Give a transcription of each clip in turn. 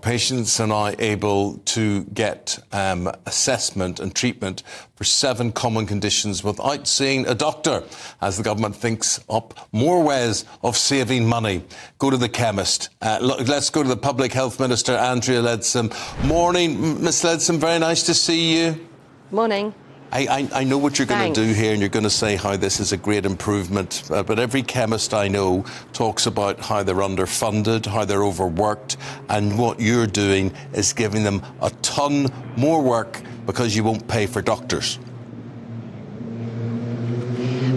patients are now able to get assessment and treatment for 7 common conditions without seeing a doctor, as the government thinks up more ways of saving money. Go to the chemist. Let's go to the Public Health Minister, Andrea Leadsom. Morning, Ms Leadsom, very nice to see you. Morning. I know what you're going to do here, and you're going to say how this is a great improvement, but every chemist I know talks about how they're underfunded, how they're overworked, and what you're doing is giving them a ton more work because you won't pay for doctors.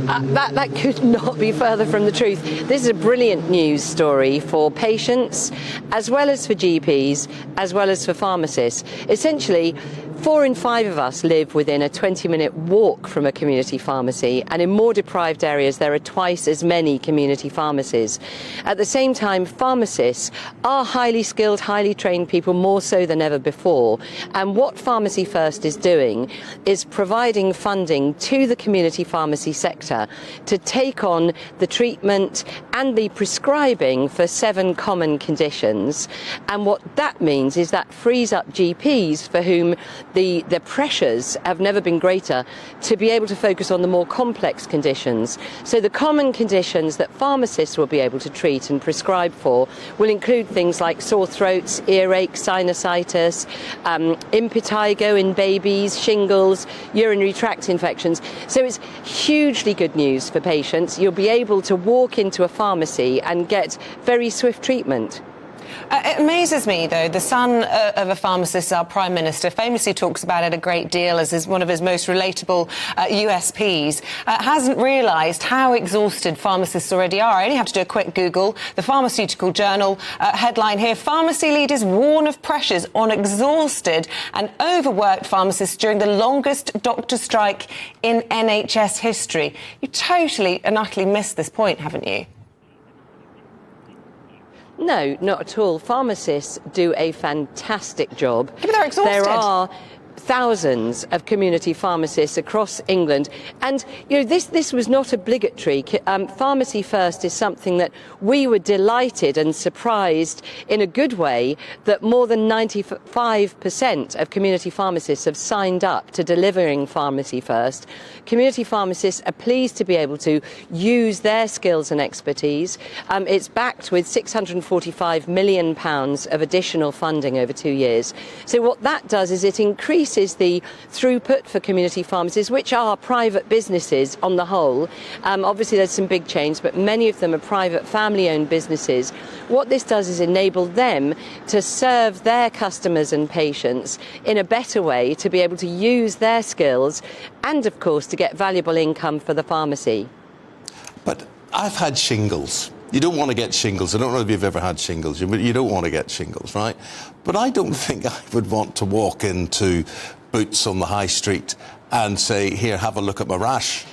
That could not be further from the truth. This is a brilliant news story for patients, as well as for GPs, as well as for pharmacists. Essentially, 4 in 5 of us live within a 20-minute walk from a community pharmacy, and in more deprived areas there are twice as many community pharmacies. At the same time, pharmacists are highly skilled, highly trained people, more so than ever before. And what Pharmacy First is doing is providing funding to the community pharmacy sector to take on the treatment and the prescribing for 7 common conditions. And what that means is that frees up GPs, for whom the pressures have never been greater, to be able to focus on the more complex conditions. So the common conditions that pharmacists will be able to treat and prescribe for will include things like sore throats, earache, sinusitis, impetigo in babies, shingles, urinary tract infections. So it's hugely good news for patients. You'll be able to walk into a pharmacy and get very swift treatment. It amazes me, though, the son of a pharmacist, our Prime Minister, famously talks about it a great deal as one of his most relatable USPs, hasn't realised how exhausted pharmacists already are. I only have to do a quick Google. The Pharmaceutical Journal headline here: pharmacy leaders warn of pressures on exhausted and overworked pharmacists during the longest doctor strike in NHS history. You totally and utterly missed this point, haven't you? No, not at all. Pharmacists do a fantastic job. Yeah, but they're exhausted. There are thousands of community pharmacists across England, and this was not obligatory. Pharmacy First is something that we were delighted and surprised in a good way that more than 95% of community pharmacists have signed up to delivering Pharmacy First. Community pharmacists are pleased to be able to use their skills and expertise. It's backed with £645 million of additional funding over 2 years. So what that does is it increases the throughput for community pharmacies, which are private businesses on the whole. Obviously there's some big chains, but many of them are private family-owned businesses. What this does is enable them to serve their customers and patients in a better way, to be able to use their skills and, of course, to get valuable income for the pharmacy. But I've had shingles. You don't want to get shingles. I don't know if you've ever had shingles. You don't want to get shingles, right? But I don't think I would want to walk into Boots on the high street and say, here, have a look at my rash.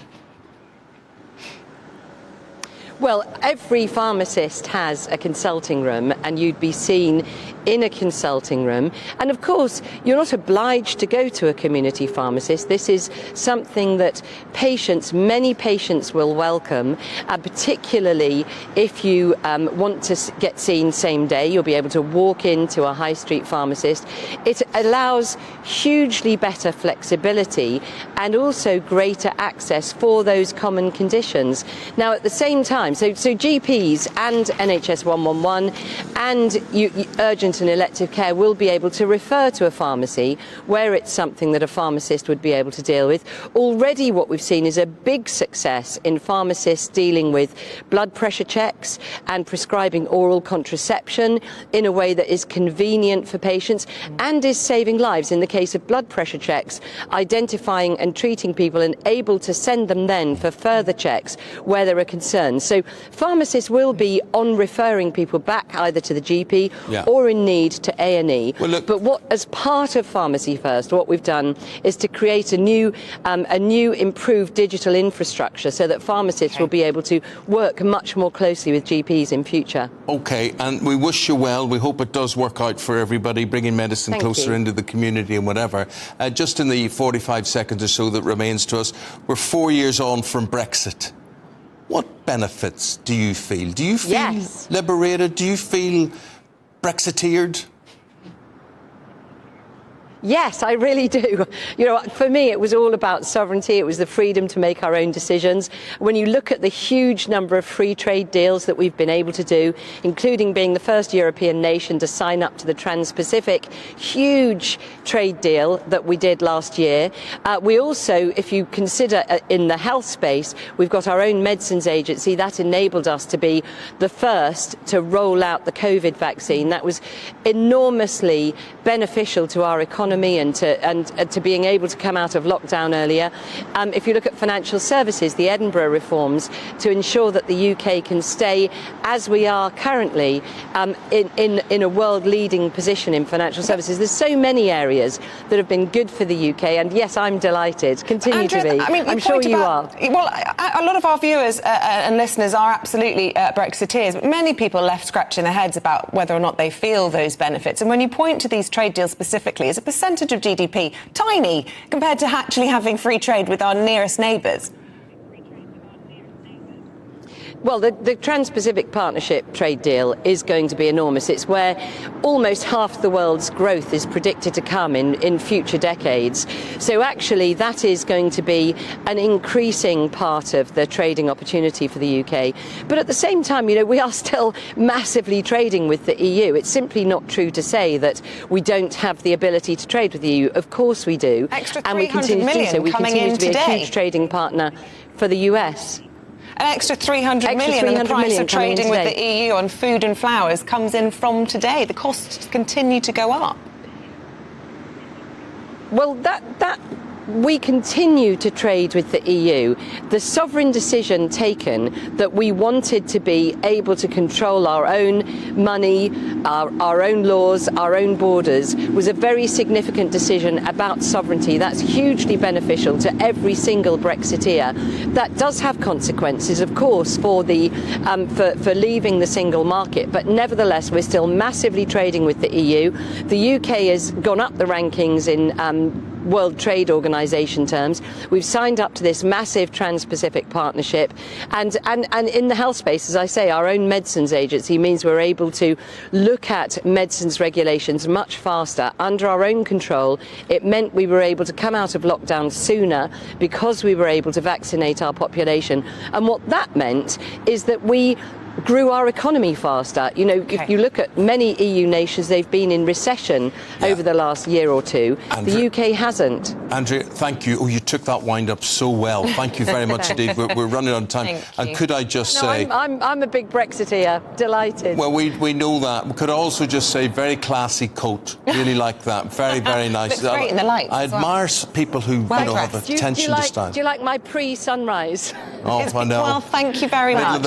Well, every pharmacist has a consulting room, and you'd be seen in a consulting room. And of course, you're not obliged to go to a community pharmacist. This is something that many patients will welcome, particularly if you want to get seen same day. You'll be able to walk into a high street pharmacist. It allows hugely better flexibility and also greater access for those common conditions. Now, at the same time, so GPs and NHS 111 and urgent and elective care will be able to refer to a pharmacy where it's something that a pharmacist would be able to deal with. Already what we've seen is a big success in pharmacists dealing with blood pressure checks and prescribing oral contraception in a way that is convenient for patients and is saving lives. In the case of blood pressure checks, identifying and treating people and able to send them then for further checks where there are concerns. So pharmacists will be on referring people back either to the GP or in need to A&E. Well, but as part of Pharmacy First, what we've done is to create a new improved digital infrastructure so that pharmacists will be able to work much more closely with GPs in future. OK, and we wish you well. We hope it does work out for everybody, bringing medicine closer into the community and whatever. Just in the 45 seconds or so that remains to us, we're 4 years on from Brexit. What benefits do you feel? Do you feel liberated? Do you feel Brexiteered? Yes, I really do. You know, for me, it was all about sovereignty. It was the freedom to make our own decisions. When you look at the huge number of free trade deals that we've been able to do, including being the first European nation to sign up to the Trans-Pacific huge trade deal that we did last year. We also, if you consider in the health space, we've got our own medicines agency that enabled us to be the first to roll out the COVID vaccine. That was enormously beneficial to our economy and to being able to come out of lockdown earlier. If you look at financial services, the Edinburgh reforms to ensure that the UK can stay as we are currently in a world-leading position in financial services. There's so many areas that have been good for the UK, and yes, I'm delighted. Continue Andrea, to be. I mean, I'm sure you are. Well, a lot of our viewers and listeners are absolutely Brexiteers, but many people left scratching their heads about whether or not they feel those benefits. And when you point to these trade deals specifically, as a percentage of GDP, tiny compared to actually having free trade with our nearest neighbours. Well, the Trans-Pacific Partnership trade deal is going to be enormous. It's where almost half the world's growth is predicted to come in future decades. So actually, that is going to be an increasing part of the trading opportunity for the UK. But at the same time, you know, we are still massively trading with the EU. It's simply not true to say that we don't have the ability to trade with the EU. Of course we do. Extra and we continue to do so. We continue to be today. a huge trading partner for the US. An extra 300 million, and the price of trading with the EU on food and flowers comes in from today. The costs continue to go up. Well, that we continue to trade with the EU. The sovereign decision taken that we wanted to be able to control our own money, our own laws, our own borders, was a very significant decision about sovereignty. That's hugely beneficial to every single Brexiteer. That does have consequences, of course, for the for leaving the single market, but nevertheless, we're still massively trading with the EU. The UK has gone up the rankings in World Trade Organization terms. We've signed up to this massive Trans-Pacific partnership, and in the health space, as I say, our own medicines agency means we're able to look at medicines regulations much faster under our own control. It meant we were able to come out of lockdown sooner because we were able to vaccinate our population, and what that meant is that we grew our economy faster. You know, if you look at many EU nations, they've been in recession over the last year or two. The UK hasn't. Andrea, thank you. Oh, you took that wind up so well. Thank you very much indeed. We're running on time. And could I just say... I'm a big Brexiteer. Delighted. Well, we know that. We could also just say very classy coat. Really like that. Very, very nice. Looks great in the lights. I admire people who have attention to style. Do you like my pre-sunrise? Oh, I know. Well, thank you very much.